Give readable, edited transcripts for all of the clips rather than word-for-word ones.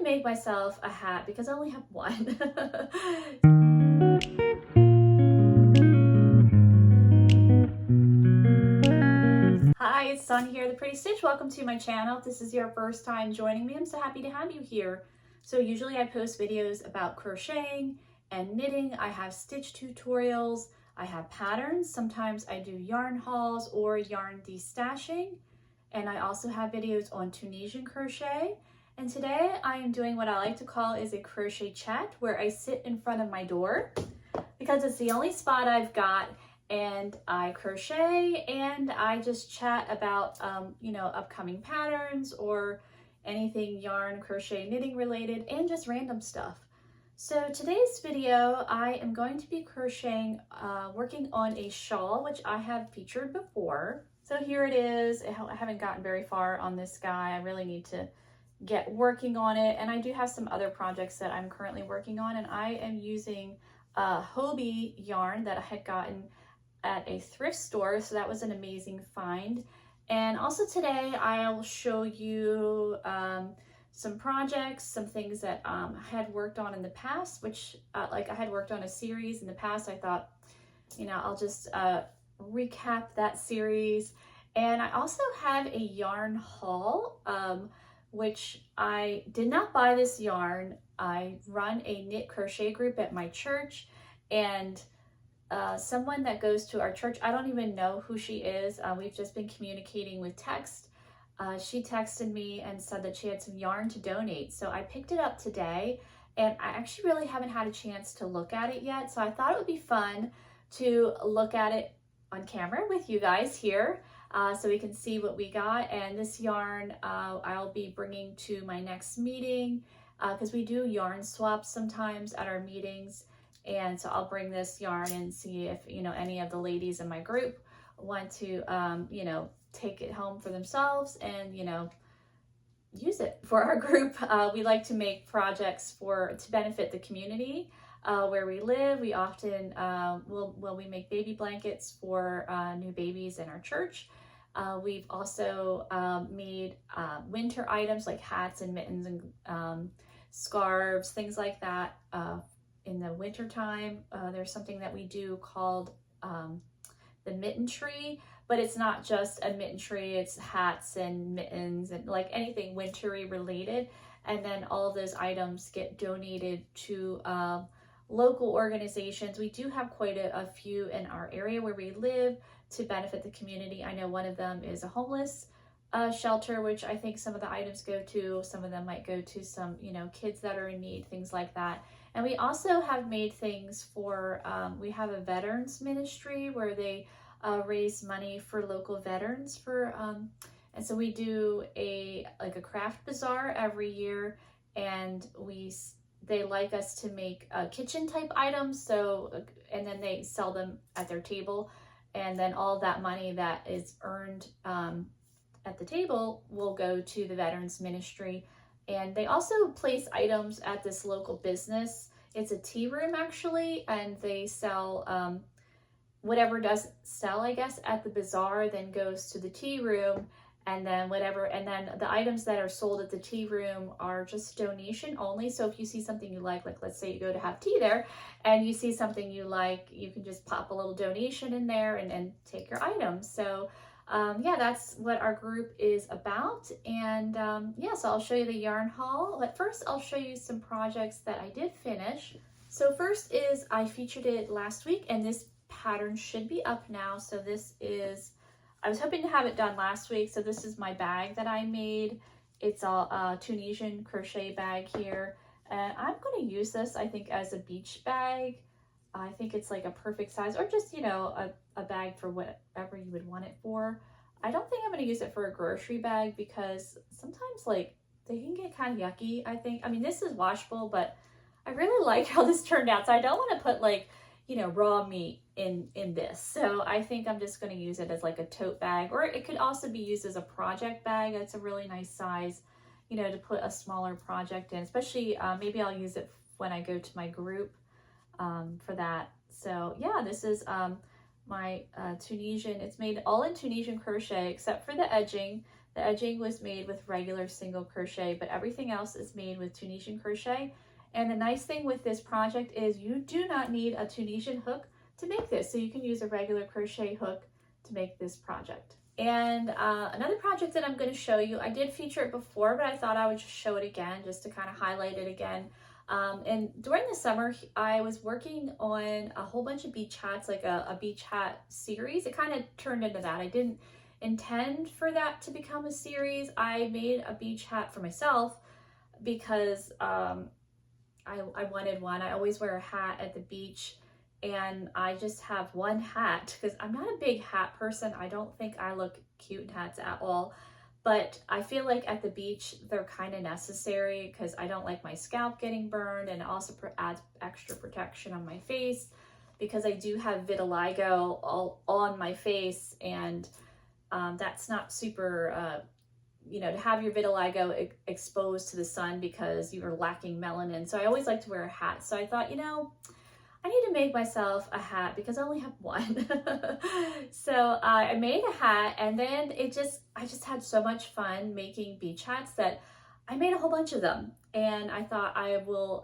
make myself a hat because I only have one. Hi, it's Sun here, the Pretty Stitch. Welcome to my channel. If this is your first time joining me, I'm so happy to have you here. So usually I post videos about crocheting and knitting. I have stitch tutorials, I have patterns. Sometimes I do yarn hauls or yarn destashing. And I also have videos on Tunisian crochet. And today I am doing what I like to call is a crochet chat, where I sit in front of my door because it's the only spot I've got, and I crochet and I just chat about upcoming patterns or anything yarn, crochet, knitting related, and just random stuff. So today's video, I am going to be crocheting, working on a shawl, which I have featured before. So here it is. I haven't gotten very far on this guy. I really need to get working on it. And I do have some other projects that I'm currently working on, and I am using Hobie yarn that I had gotten at a thrift store. So that was an amazing find. And also today I'll show you some projects, some things that I had worked on in the past, which like I had worked on a series in the past. I thought, I'll just recap that series. And I also have a yarn haul, which I did not buy this yarn. I run a knit crochet group at my church, and someone that goes to our church, I don't even know who she is. We've just been communicating with text. She texted me and said that she had some yarn to donate. So I picked it up today, and I actually really haven't had a chance to look at it yet. So I thought it would be fun to look at it on camera with you guys here, so we can see what we got. And this yarn I'll be bringing to my next meeting, because we do yarn swaps sometimes at our meetings. And so I'll bring this yarn and see if, any of the ladies in my group want to, take it home for themselves and, use it for our group. We like to make projects to benefit the community where we live. We often we make baby blankets for new babies in our church. We've also made winter items like hats and mittens and scarves, things like that. In the winter time, there's something that we do called the mitten tree, but it's not just a mitten tree, it's hats and mittens and like anything wintry related. And then all of those items get donated to local organizations. We do have quite a few in our area where we live to benefit the community. I know one of them is a homeless shelter, which I think some of the items go to. Some of them might go to some, kids that are in need, things like that. And we also have made things for, we have a veterans ministry where they raise money for local veterans and so we do a craft bazaar every year, and they like us to make kitchen type items. So, and then they sell them at their table, and then all that money that is earned at the table will go to the veterans ministry. And they also place items at this local business. It's a tea room actually, and they sell whatever doesn't sell, I guess, at the bazaar then goes to the tea room, and then the items that are sold at the tea room are just donation only. So if you see something you like let's say you go to have tea there and you see something you like, you can just pop a little donation in there and take your item. So yeah, that's what our group is about. And so I'll show you the yarn haul, but first I'll show you some projects that I did finish. So first is, I featured it last week, and this pattern should be up now. So this is, I was hoping to have it done last week. So this is my bag that I made. It's a Tunisian crochet bag here. And I'm going to use this, I think, as a beach bag. I think it's like a perfect size, or just, a bag for whatever you would want it for. I don't think I'm going to use it for a grocery bag because sometimes they can get kind of yucky, I think. I mean, this is washable, but I really like how this turned out. So I don't want to put raw meat in this. So I think I'm just going to use it as like a tote bag, or it could also be used as a project bag. It's a really nice size, to put a smaller project in, especially maybe I'll use it when I go to my group for that. So yeah, this is my Tunisian, it's made all in Tunisian crochet except for the edging. The edging was made with regular single crochet, but everything else is made with Tunisian crochet. And the nice thing with this project is you do not need a Tunisian hook to make this. So you can use a regular crochet hook to make this project. And another project that I'm going to show you, I did feature it before, but I thought I would just show it again just to kind of highlight it again. And during the summer, I was working on a whole bunch of beach hats, like a beach hat series. It kind of turned into that. I didn't intend for that to become a series. I made a beach hat for myself because I wanted one. I always wear a hat at the beach, and I just have one hat because I'm not a big hat person. I don't think I look cute in hats at all. But I feel like at the beach, they're kind of necessary because I don't like my scalp getting burned, and it also adds extra protection on my face because I do have vitiligo all on my face, and that's not super, you know, to have your vitiligo exposed to the sun because you are lacking melanin. So I always like to wear a hat. So I thought, you know, I need to make myself a hat because I only have one. So I made a hat, and then I just had so much fun making beach hats that I made a whole bunch of them. And I thought I will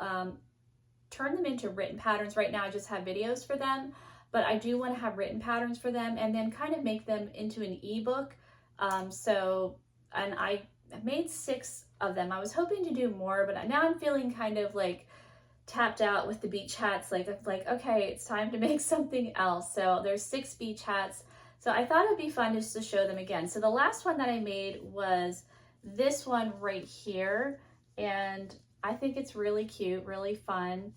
turn them into written patterns. Right now I just have videos for them, but I do want to have written patterns for them and then kind of make them into an ebook. And I made 6 of them. I was hoping to do more, but now I'm feeling kind of like tapped out with the beach hats, like okay, it's time to make something else. So there's 6 beach hats. So I thought it'd be fun just to show them again. So the last one that I made was this one right here, and I think it's really cute, really fun.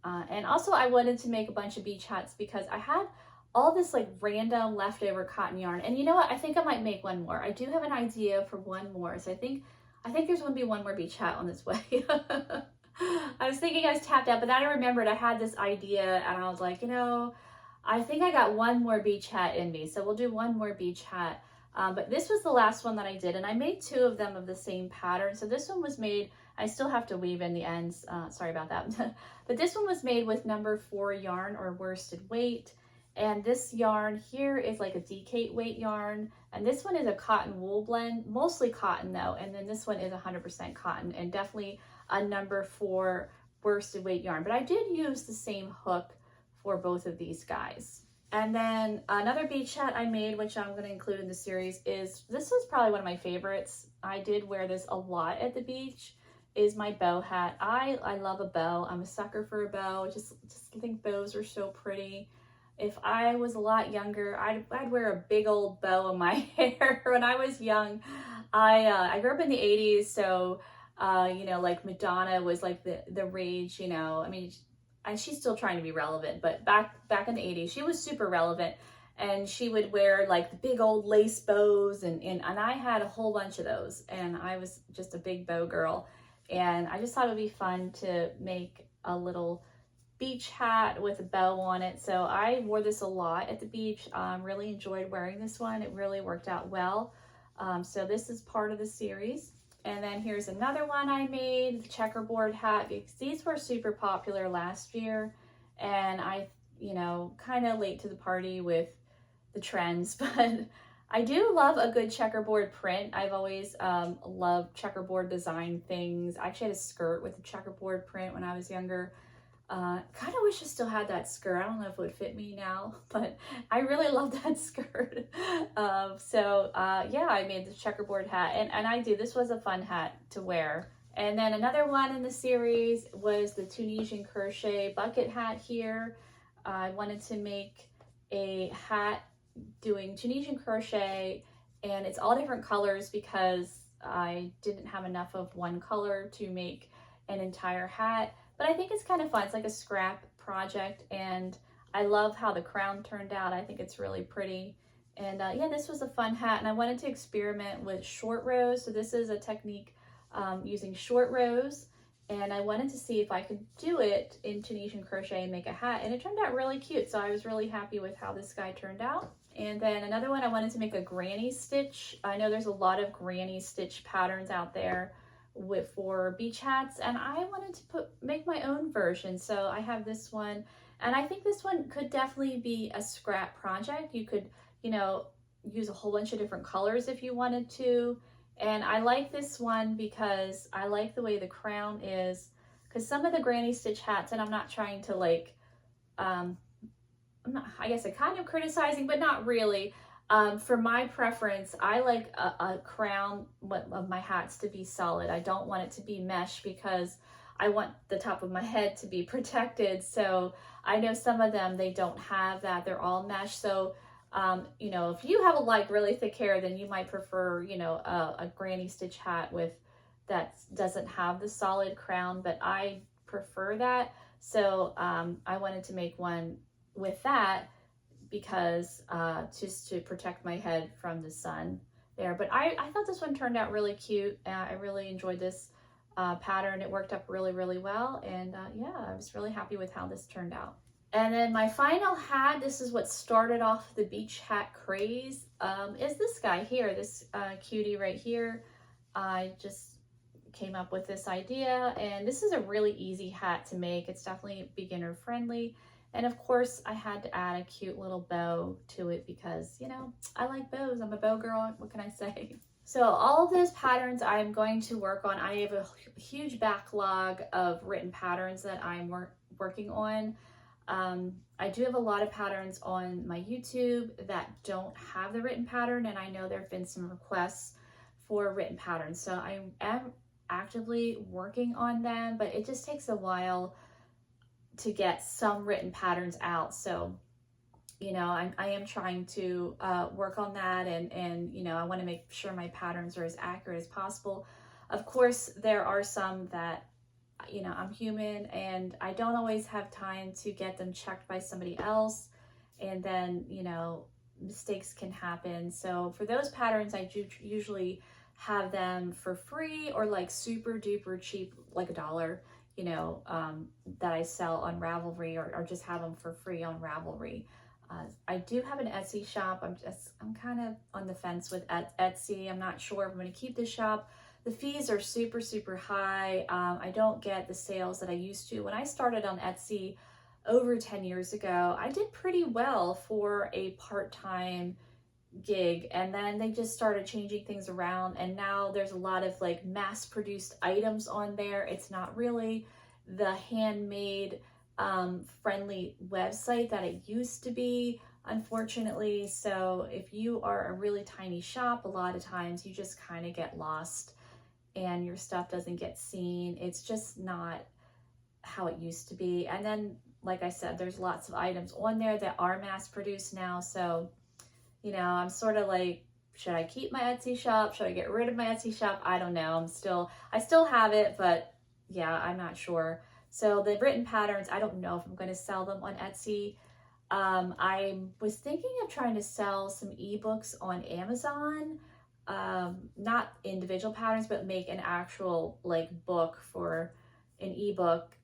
And also I wanted to make a bunch of beach hats because I had all this like random leftover cotton yarn. And you know what? I think I might make one more. I do have an idea for one more. So I think there's going to be one more beach hat on this way. I was thinking I was tapped out, but then I remembered I had this idea, and I was like, you know, I think I got one more beach hat in me. So we'll do one more beach hat. But this was the last one that I did, and I made 2 of them of the same pattern. So this one was made, I still have to weave in the ends, sorry about that. But this one was made with number 4 yarn, or worsted weight. And this yarn here is like a decate weight yarn. And this one is a cotton wool blend, mostly cotton though. And then this one is 100% cotton, and definitely a number 4 worsted weight yarn. But I did use the same hook for both of these guys. And then another beach hat I made, which I'm going to include in the series, is this was probably one of my favorites. I did wear this a lot at the beach, is my bow hat. I love a bow. I'm a sucker for a bow. Just think bows are so pretty. If I was a lot younger, I'd wear a big old bow in my hair. When I was young, I grew up in the 80s, so you know, like Madonna was like the rage, you know. I mean, and she's still trying to be relevant, but back in the 80s, she was super relevant, and she would wear like the big old lace bows, and I had a whole bunch of those, and I was just a big bow girl, and I just thought it would be fun to make a little beach hat with a bow on it. So I wore this a lot at the beach. Really enjoyed wearing this one. It really worked out well. So this is part of the series. And then here's another one I made, the checkerboard hat, because these were super popular last year. And I, you know, kind of late to the party with the trends, but I do love a good checkerboard print. I've always loved checkerboard design things. I actually had a skirt with a checkerboard print when I was younger. Kind of wish I still had that skirt. I don't know if it would fit me now, but I really love that skirt. Yeah, I made the checkerboard hat, and I do. This was a fun hat to wear. And then another one in the series was the Tunisian crochet bucket hat here. I wanted to make a hat doing Tunisian crochet, and it's all different colors because I didn't have enough of one color to make an entire hat. But I think it's kind of fun. It's like a scrap project, and I love how the crown turned out. I think it's really pretty. And yeah, this was a fun hat, and I wanted to experiment with short rows. So this is a technique using short rows, and I wanted to see if I could do it in Tunisian crochet and make a hat, and it turned out really cute. So I was really happy with how this guy turned out. And then another one, I wanted to make a granny stitch. I know there's a lot of granny stitch patterns out there for beach hats, and I wanted to make my own version. So I have this one, and I think this one could definitely be a scrap project. You could, you know, use a whole bunch of different colors if you wanted to, And I like this one because I like the way the crown is, because some of the granny stitch hats, and I'm not trying to like, I'm not, I guess I'm kind of criticizing, but not really. For my preference, I like a crown of my hats to be solid. I don't want it to be mesh because I want the top of my head to be protected. So I know some of them, they don't have that. They're all mesh. So, you know, if you have a like really thick hair, then you might prefer, you know, a granny stitch hat with that doesn't have the solid crown, but I prefer that. So I wanted to make one with that because just to protect my head from the sun there. But I thought this one turned out really cute. I really enjoyed this pattern. It worked up really, really well. And yeah, I was really happy with how this turned out. And then my final hat, this is what started off the beach hat craze, is this guy here, this cutie right here. I just came up with this idea, and this is a really easy hat to make. It's definitely beginner friendly. And of course, I had to add a cute little bow to it because, you know, I like bows. I'm a bow girl. What can I say? So all of those patterns I'm going to work on. I have a huge backlog of written patterns that I'm working on. I do have a lot of patterns on my YouTube that don't have the written pattern, and I know there have been some requests for written patterns. So I am actively working on them, but it just takes a while to get some written patterns out. So, you know, I am trying to work on that, and you know, I want to make sure my patterns are as accurate as possible. Of course, there are some that, you know, I'm human and I don't always have time to get them checked by somebody else, and then, you know, mistakes can happen. So for those patterns, I do usually have them for free or like super duper cheap, like $1, you know, that I sell on Ravelry, or just have them for free on Ravelry. I do have an Etsy shop. I'm kind of on the fence with Etsy. I'm not sure if I'm going to keep this shop. The fees are super, super high. I don't get the sales that I used to. When I started on Etsy over 10 years ago, I did pretty well for a part-time gig, and then they just started changing things around, and now there's a lot of like mass-produced items on there. It's not really the handmade friendly website that it used to be, unfortunately. So if you are a really tiny shop, a lot of times you just kind of get lost and your stuff doesn't get seen. It's just not how it used to be. And then, like I said, there's lots of items on there that are mass produced now. So, you know, I'm sort of like, should I keep my Etsy shop? Should I get rid of my Etsy shop? I don't know. I still have it, but yeah, I'm not sure. So the written patterns, I don't know if I'm going to sell them on Etsy. I was thinking of trying to sell some ebooks on Amazon, not individual patterns, but make an actual like book for an ebook,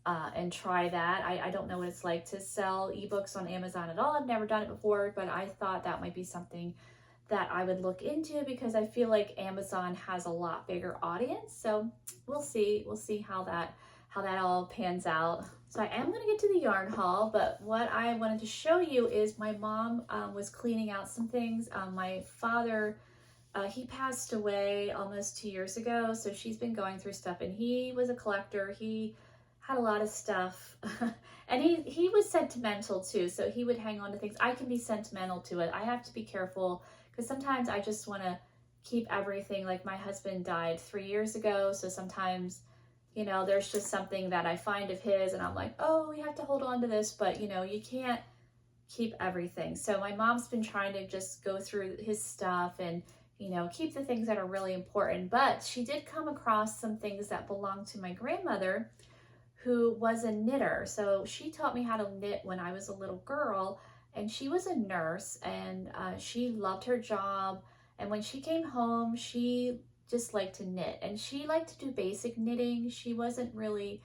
and try that. I don't know what it's like to sell ebooks on Amazon at all. I've never done it before, but I thought that might be something that I would look into because I feel like Amazon has a lot bigger audience. So we'll see how that all pans out. So I am going to get to the yarn haul, but what I wanted to show you is my mom was cleaning out some things. My father, he passed away almost 2 years ago, so she's been going through stuff, and he was a collector. He had a lot of stuff, and he was sentimental too, so he would hang on to things. I can be sentimental to it. I have to be careful because sometimes I just want to keep everything. Like my husband died 3 years ago, so sometimes, you know, there's just something that I find of his and I'm like, oh, we have to hold on to this, but you know, you can't keep everything. So my mom's been trying to just go through his stuff and, you know, keep the things that are really important. But she did come across some things that belonged to my grandmother, who was a knitter. So she taught me how to knit when I was a little girl, and she was a nurse, and she loved her job. And when she came home, she just liked to knit, and she liked to do basic knitting. She wasn't really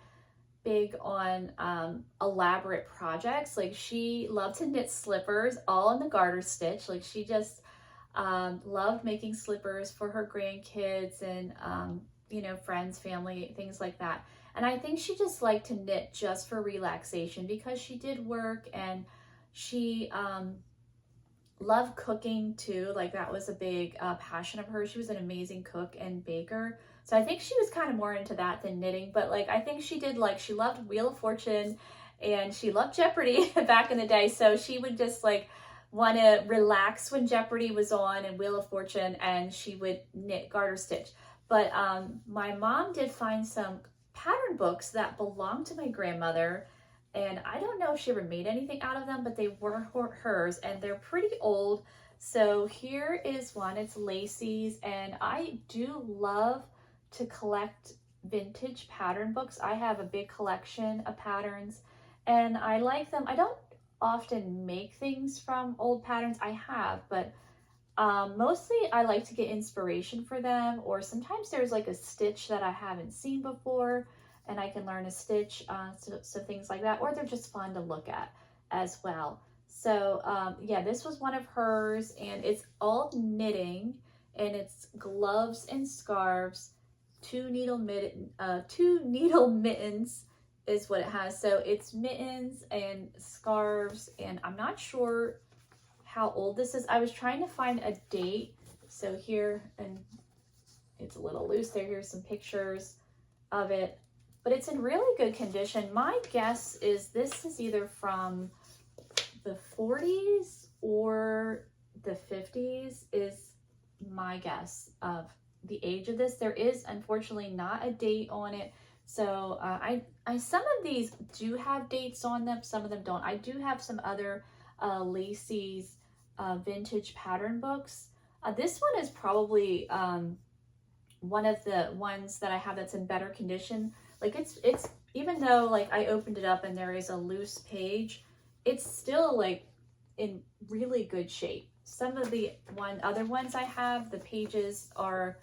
big on elaborate projects. Like she loved to knit slippers, all in the garter stitch. Like she just loved making slippers for her grandkids and you know, friends, family, things like that. And I think she just liked to knit just for relaxation because she did work, and she Love cooking too. Like that was a big passion of hers. She was an amazing cook and baker. So I think she was kind of more into that than knitting. But like I think she did, like she loved Wheel of Fortune and she loved Jeopardy back in the day. So she would just like want to relax when Jeopardy was on and Wheel of Fortune, and she would knit, garter stitch. But my mom did find some pattern books that belonged to my grandmother, and I don't know if she ever made anything out of them, but they were hers and they're pretty old. So here is one. It's Lacey's, and I do love to collect vintage pattern books. I have a big collection of patterns and I like them. I don't often make things from old patterns. I have, but mostly I like to get inspiration for them, or sometimes there's like a stitch that I haven't seen before and I can learn a stitch, so things like that, or they're just fun to look at as well. So yeah, this was one of hers, and it's all knitting, and it's gloves and scarves, two needle mittens is what it has. So it's mittens and scarves, and I'm not sure how old this is. I was trying to find a date. So here, and it's a little loose there. Here's some pictures of it, but it's in really good condition. My guess is this is either from the 40s or the 50s is my guess of the age of this. There is unfortunately not a date on it. So I some of these do have dates on them, some of them don't. I do have some other Lacey's vintage pattern books. This one is probably one of the ones that I have that's in better condition. Like it's even though like I opened it up and there is a loose page, it's still like in really good shape. Some of the other ones I have, the pages are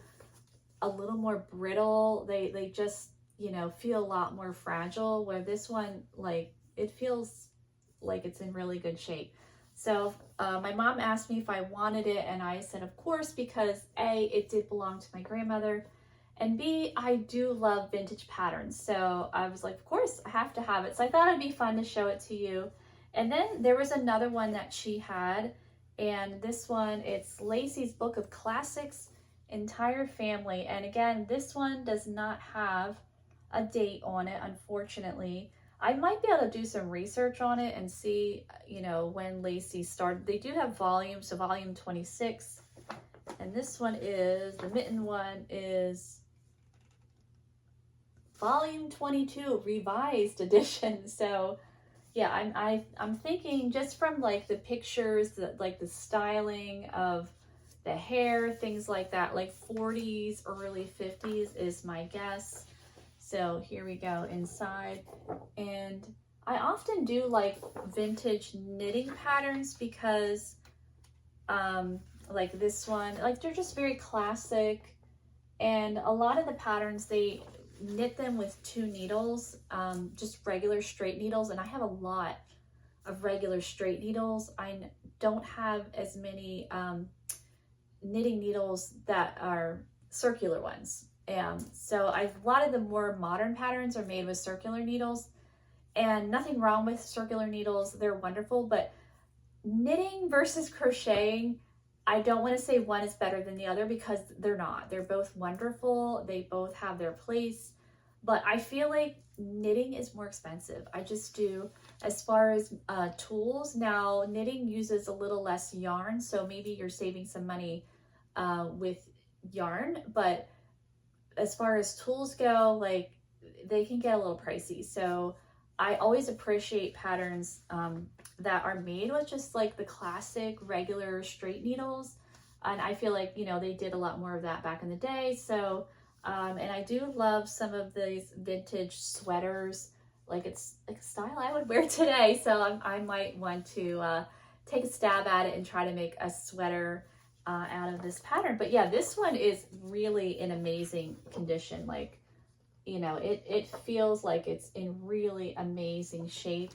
a little more brittle. They just, you know, feel a lot more fragile, where this one, like, it feels like it's in really good shape. So my mom asked me if I wanted it, and I said of course, because A, it did belong to my grandmother, and B, I do love vintage patterns. So I was like, of course, I have to have it. So I thought it'd be fun to show it to you. And then there was another one that she had, and this one, it's Lacey's Book of Classics, Entire Family. And again, this one does not have a date on it, unfortunately. I might be able to do some research on it and see, you know, when Lacey started. They do have volumes, so volume 26. And this one is, the mitten one is volume 22, revised edition. So yeah, I'm thinking just from like the pictures, like the styling of the hair, things like that, like 40s, early 50s is my guess. So here we go inside. And I often do like vintage knitting patterns because like this one, like they're just very classic. And a lot of the patterns, they knit them with 2 needles, just regular straight needles. And I have a lot of regular straight needles. I don't have as many knitting needles that are circular ones. So a lot of the more modern patterns are made with circular needles, and nothing wrong with circular needles. They're wonderful, but knitting versus crocheting, I don't want to say one is better than the other, because they're not. They're both wonderful. They both have their place, but I feel like knitting is more expensive. I just do. As far as tools, now knitting uses a little less yarn, so maybe you're saving some money with yarn, but as far as tools go, like they can get a little pricey. So I always appreciate patterns that are made with just like the classic regular straight needles. And I feel like, you know, they did a lot more of that back in the day. So, and I do love some of these vintage sweaters. Like it's like a style I would wear today. So I might want to take a stab at it and try to make a sweater out of this pattern. But yeah, this one is really in amazing condition. Like, you know, it feels like it's in really amazing shape.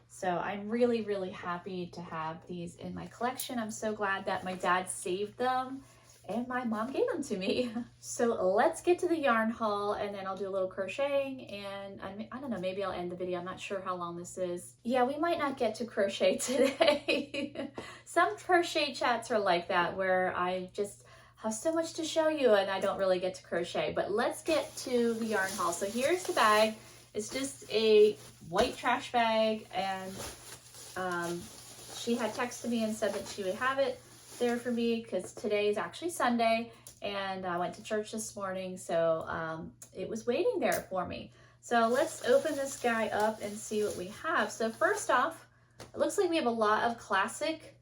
So I'm really, really happy to have these in my collection. I'm so glad that my dad saved them and my mom gave them to me. So let's get to the yarn haul, and then I'll do a little crocheting, and I don't know, maybe I'll end the video. I'm not sure how long this is. Yeah, we might not get to crochet today. Some crochet chats are like that, where I just have so much to show you and I don't really get to crochet. But let's get to the yarn haul. So here's the bag. It's just a white trash bag, and she had texted me and said that she would have it there for me because today is actually Sunday, and I went to church this morning, so it was waiting there for me. So let's open this guy up and see what we have. So first off, it looks like we have a lot of classic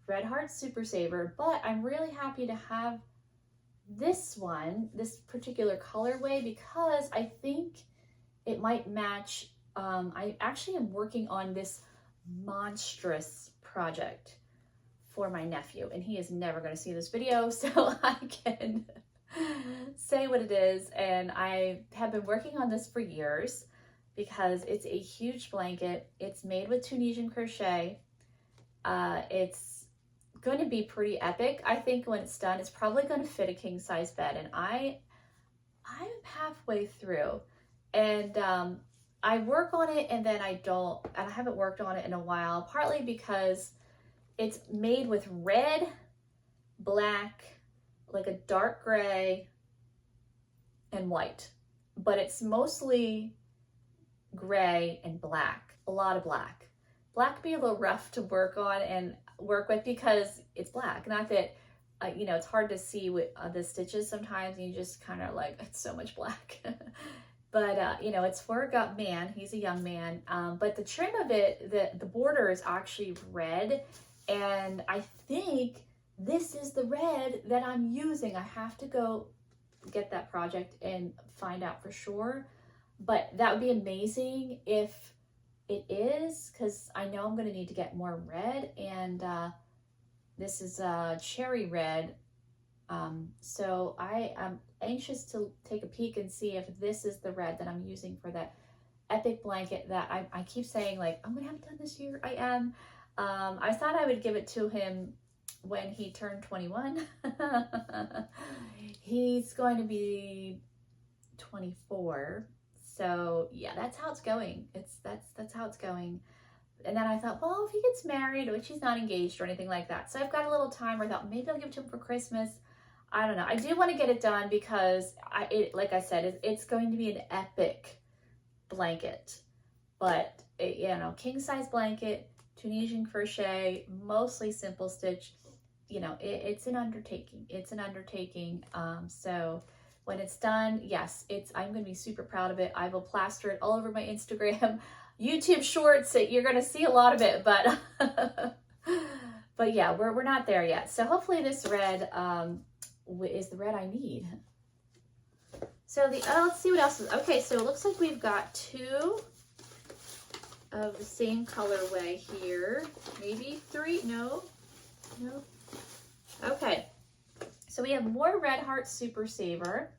Red Heart Super Saver, but I'm really happy to have this one, this particular colorway, because I think it might match. I actually am working on this monstrous project for my nephew, and he is never going to see this video, so I can say what it is. And I have been working on this for years because it's a huge blanket. It's made with Tunisian crochet. It's going to be pretty epic. I think when it's done, it's probably going to fit a king size bed, and I'm halfway through, and I work on it and then I haven't worked on it in a while, partly because it's made with red, black, like a dark gray, and white, but it's mostly gray and black, a lot of black. Black can be a little rough to work on and work with because it's black. Not that, you know, it's hard to see with the stitches sometimes, and you just kind of like, it's so much black. But, you know, it's for a man, he's a young man, but the trim of it, the border is actually red, and I think this is the red that I'm using. I have to go get that project and find out for sure, but that would be amazing if it is, because I know I'm going to need to get more red, and this is cherry red, so I am anxious to take a peek and see if this is the red that I'm using for that epic blanket that I keep saying, like, I'm going to have it done this year. I am. I thought I would give it to him when he turned 21. He's going to be 24. So yeah, that's how it's going. That's how it's going. And then I thought, well, if he gets married, which he's not engaged or anything like that, so I've got a little time where I thought maybe I'll give it to him for Christmas. I don't know. I do want to get it done because like I said, it's going to be an epic blanket, but you know, king size blanket, Tunisian crochet, mostly simple stitch. You know, it's an undertaking. It's an undertaking. So when it's done, yes, I'm going to be super proud of it. I will plaster it all over my Instagram, YouTube shorts. You're going to see a lot of it, but but yeah, we're not there yet. So hopefully this red is the red I need. So let's see what else is. Okay, so it looks like we've got two of the same colorway here. Maybe three? No. Okay, so we have more Red Heart Super Saver.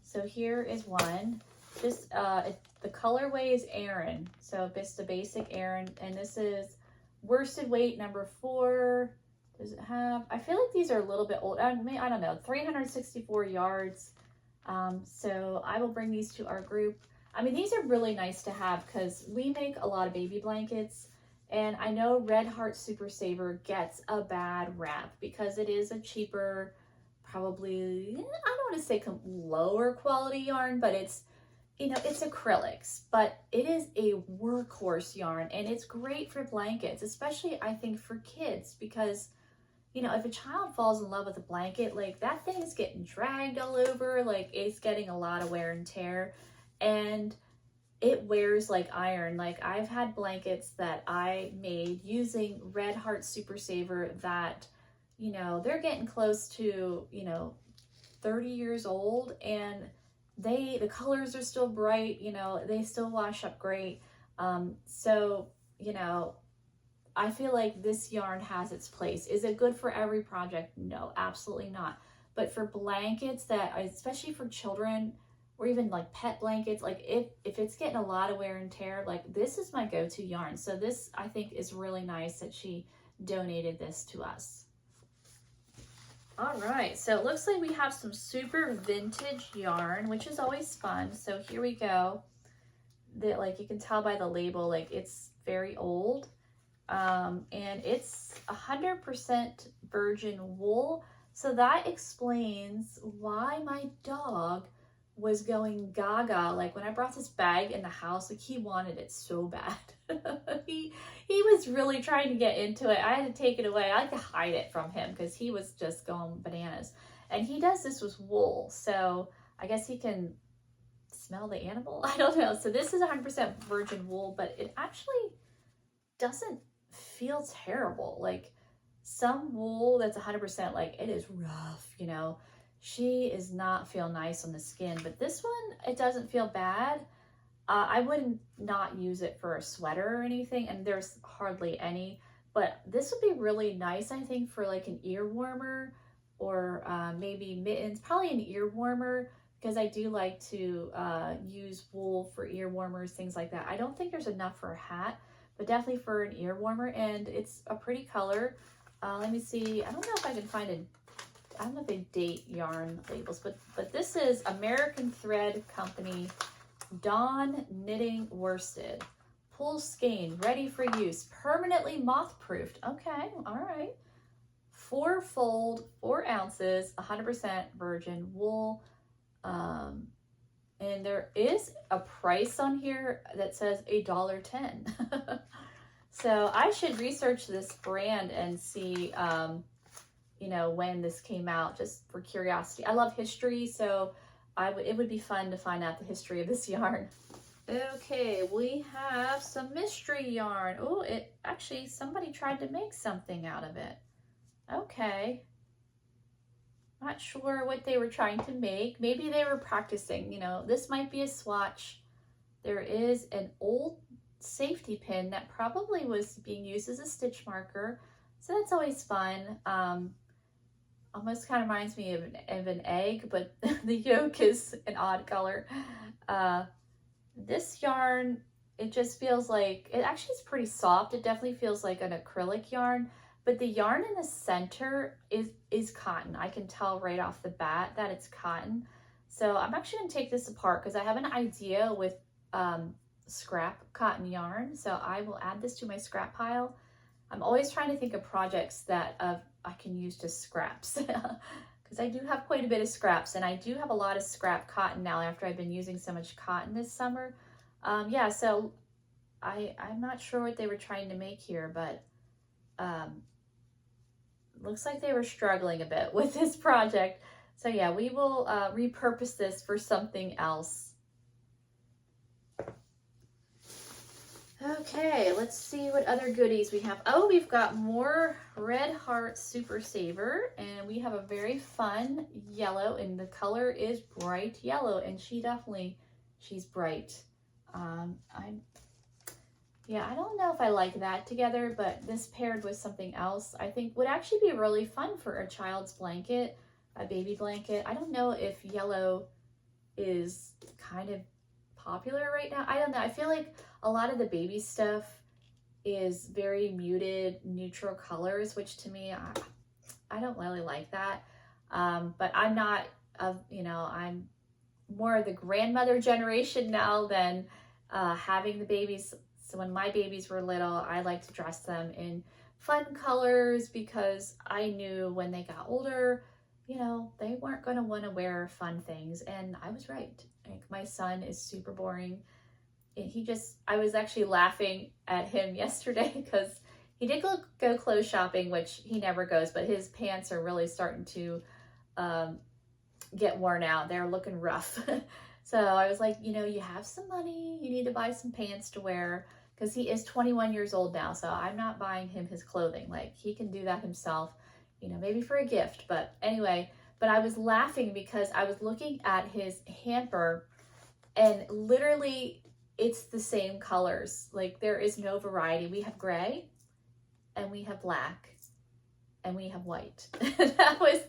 So here is one. This the colorway is Aran, so it's the basic Aran, and this is worsted weight number 4. Does it have? I feel like these are a little bit old. I don't know. 364 yards. So I will bring these to our group. I mean, these are really nice to have because we make a lot of baby blankets, and I know Red Heart Super Saver gets a bad rap because it is a cheaper, probably, I don't want to say lower quality yarn, but it's, you know, it's acrylics, but it is a workhorse yarn, and it's great for blankets, especially I think for kids, because, you know, if a child falls in love with a blanket, like that thing is getting dragged all over, like it's getting a lot of wear and tear, and it wears like iron. Like I've had blankets that I made using Red Heart Super Saver that, you know, they're getting close to, you know, 30 years old, and the colors are still bright, you know, they still wash up great. So, you know, I feel like this yarn has its place. Is it good for every project? No, absolutely not. But for blankets that, especially for children, or even like pet blankets, like if it's getting a lot of wear and tear, like this is my go-to yarn. So this, I think, is really nice that she donated this to us. All right, so it looks like we have some super vintage yarn, which is always fun. So here we go. That, like, you can tell by the label, like it's very old. And it's 100% virgin wool. So that explains why my dog was going gaga. Like when I brought this bag in the house, like he wanted it so bad. he was really trying to get into it. I had to take it away. I had to hide it from him because he was just going bananas. And he does this with wool, so I guess he can smell the animal. I don't know. So this is 100% virgin wool, but it actually doesn't feel terrible. Like some wool that's 100%, like it is rough, you know. She is not feel nice on the skin, but this one, it doesn't feel bad. I wouldn't not use it for a sweater or anything, and there's hardly any, but this would be really nice, I think, for like an ear warmer or maybe mittens, probably an ear warmer, because I do like to use wool for ear warmers, things like that. I don't think there's enough for a hat, but definitely for an ear warmer, and it's a pretty color. Let me see, I don't know if I can find I don't know if they date yarn labels, but this is American Thread Company Dawn Knitting Worsted. Pull skein, ready for use, permanently moth proofed. Okay, all right. 4-fold, 4 ounces, 100% virgin wool. And there is a price on here that says $1.10. So I should research this brand and see, you know, when this came out, just for curiosity. I love history, so it would be fun to find out the history of this yarn. Okay, we have some mystery yarn. Oh, it actually, somebody tried to make something out of it. Okay. Not sure what they were trying to make. Maybe they were practicing, you know. This might be a swatch. There is an old safety pin that probably was being used as a stitch marker. So that's always fun. Almost kind of reminds me of an egg, but the yolk is an odd color. This yarn, it just feels like, it actually is pretty soft. It definitely feels like an acrylic yarn, but the yarn in the center is cotton. I can tell right off the bat that it's cotton. So I'm actually gonna take this apart because I have an idea with scrap cotton yarn. So I will add this to my scrap pile. I'm always trying to think of projects that I can use to scraps because I do have quite a bit of scraps, and I do have a lot of scrap cotton now after I've been using so much cotton this summer. Yeah, so I'm not sure what they were trying to make here, but looks like they were struggling a bit with this project. So yeah, we will repurpose this for something else. Okay, let's see what other goodies we have. Oh, we've got more Red Heart Super Saver, and we have a very fun yellow, and the color is bright yellow, and she's bright. Yeah, I don't know if I like that together, but this paired with something else, I think would actually be really fun for a child's blanket, a baby blanket. I don't know if yellow is kind of popular right now. I don't know. I feel like a lot of the baby stuff is very muted, neutral colors, which to me, I don't really like that. But I'm not, you know, I'm more of the grandmother generation now than having the babies. So when my babies were little, I like to dress them in fun colors because I knew when they got older, you know, they weren't going to want to wear fun things. And I was right. Like, my son is super boring. I was actually laughing at him yesterday because he did go clothes shopping, which he never goes, but his pants are really starting to get worn out. They're looking rough. So I was like, you know, you have some money, you need to buy some pants to wear, because he is 21 years old now. So I'm not buying him his clothing. Like, he can do that himself, you know, maybe for a gift. But anyway, but I was laughing because I was looking at his hamper, and literally it's the same colors. Like, there is no variety. We have gray, and we have black, and we have white.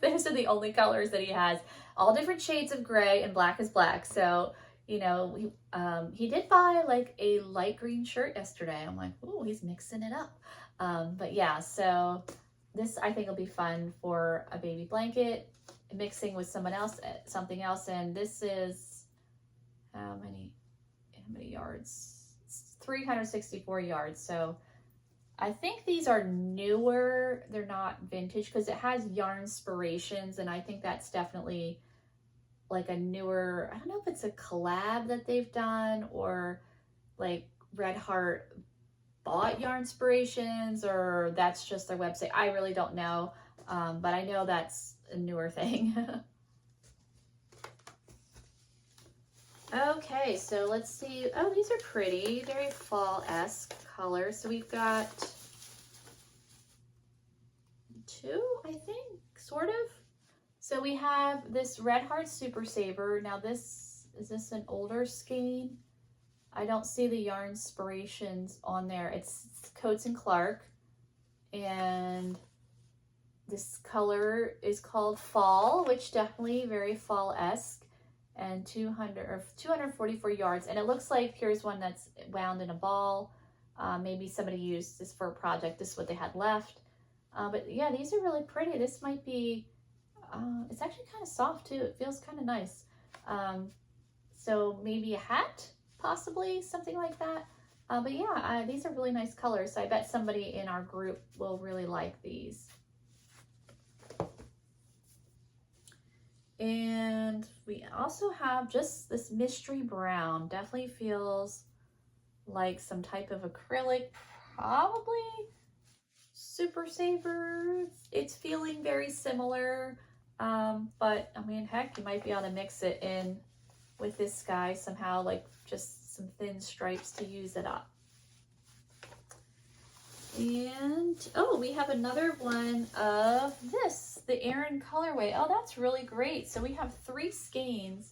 Those are the only colors that he has. All different shades of gray, and black is black. So, you know, he did buy like a light green shirt yesterday. I'm like, oh, he's mixing it up. But yeah, so This I think will be fun for a baby blanket, mixing with someone else, something else. And this is how many yards? It's 364 yards. So I think these are newer. They're not vintage because it has yarn inspirations, and I think that's definitely like a newer, I don't know if it's a collab that they've done or like Red Heart bought yarn inspirations or that's just their website. I really don't know, but I know that's a newer thing. Okay, so let's see. Oh, these are pretty, very fall-esque colors. So we've got two, I think, sort of. So we have this Red Heart Super Saver. Now is this an older skein? I don't see the yarn inspirations on there. It's Coates and Clark, and this color is called Fall, which definitely very fall-esque, and 244 yards. And it looks like here's one that's wound in a ball. Maybe somebody used this for a project. This is what they had left. But yeah, these are really pretty. This might be, it's actually kind of soft too. It feels kind of nice. So maybe a hat, possibly, something like that. But yeah, these are really nice colors. So I bet somebody in our group will really like these. And we also have just this mystery brown. Definitely feels like some type of acrylic, probably Super Saver. It's feeling very similar. But I mean, heck, you might be able to mix it in with this guy somehow, like just some thin stripes to use it up. And oh, we have another one of this, the Aran colorway. Oh, that's really great. So we have 3 skeins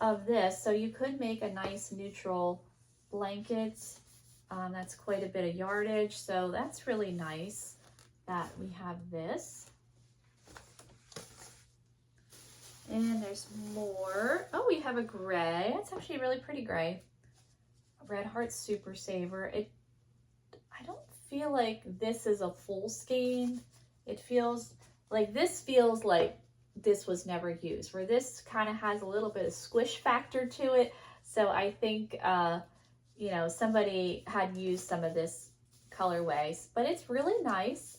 of this. So you could make a nice neutral blanket. That's quite a bit of yardage. So that's really nice that we have this. And there's more. Oh, we have a gray. It's actually a really pretty gray. Red Heart Super Saver. I don't feel like this is a full skein. It feels like this was never used, where this kind of has a little bit of squish factor to it. So I think, you know, somebody had used some of this colorways, but it's really nice.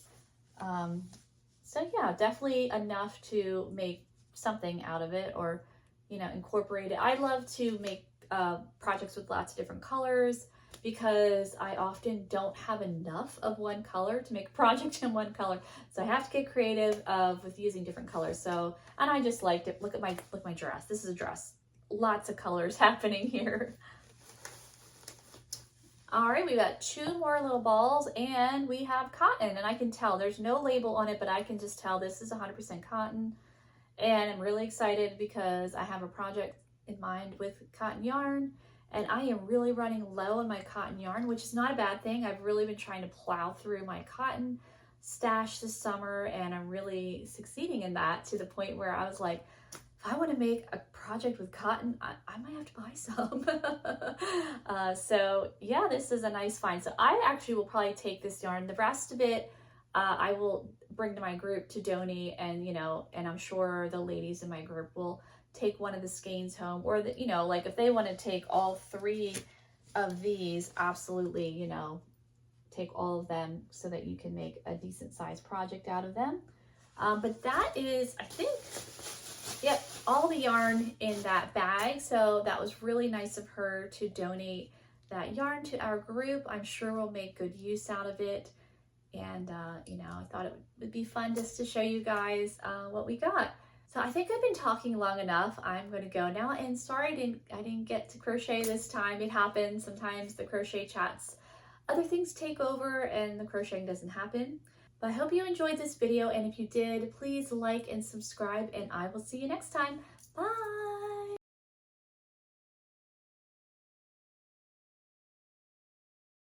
So yeah, definitely enough to make something out of it, or, you know, incorporate it. I love to make projects with lots of different colors because I often don't have enough of one color to make a project in one color. So I have to get creative with using different colors. So, and I just liked it. Look at my dress. This is a dress. Lots of colors happening here. All right, we got 2 more little balls, and we have cotton, and I can tell there's no label on it, but I can just tell this is 100% cotton. And I'm really excited because I have a project in mind with cotton yarn, and I am really running low on my cotton yarn, which is not a bad thing. I've really been trying to plow through my cotton stash this summer, and I'm really succeeding in that, to the point where I was like, if I want to make a project with cotton, I might have to buy some. So yeah, this is a nice find. So I actually will probably take this yarn. The rest of it, I will bring to my group to donate, and, you know, and I'm sure the ladies in my group will take one of the skeins home, or the, you know, like if they want to take all 3 of these, absolutely, you know, take all of them so that you can make a decent sized project out of them. But that is, I think, yep, all the yarn in that bag. So that was really nice of her to donate that yarn to our group. I'm sure we'll make good use out of it. And, you know, I thought it would be fun just to show you guys what we got. So I think I've been talking long enough. I'm going to go now. And sorry I didn't get to crochet this time. It happens. Sometimes the crochet chats, other things take over and the crocheting doesn't happen. But I hope you enjoyed this video. And if you did, please like and subscribe. And I will see you next time. Bye.